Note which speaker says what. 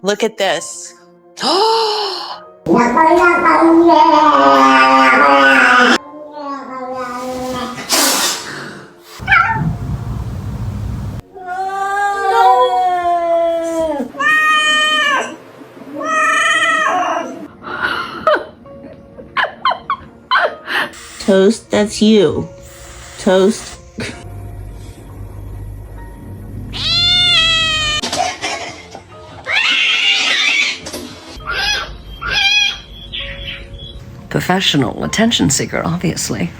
Speaker 1: Look at this. Toast, that's you. Toast.
Speaker 2: Professional attention seeker, obviously.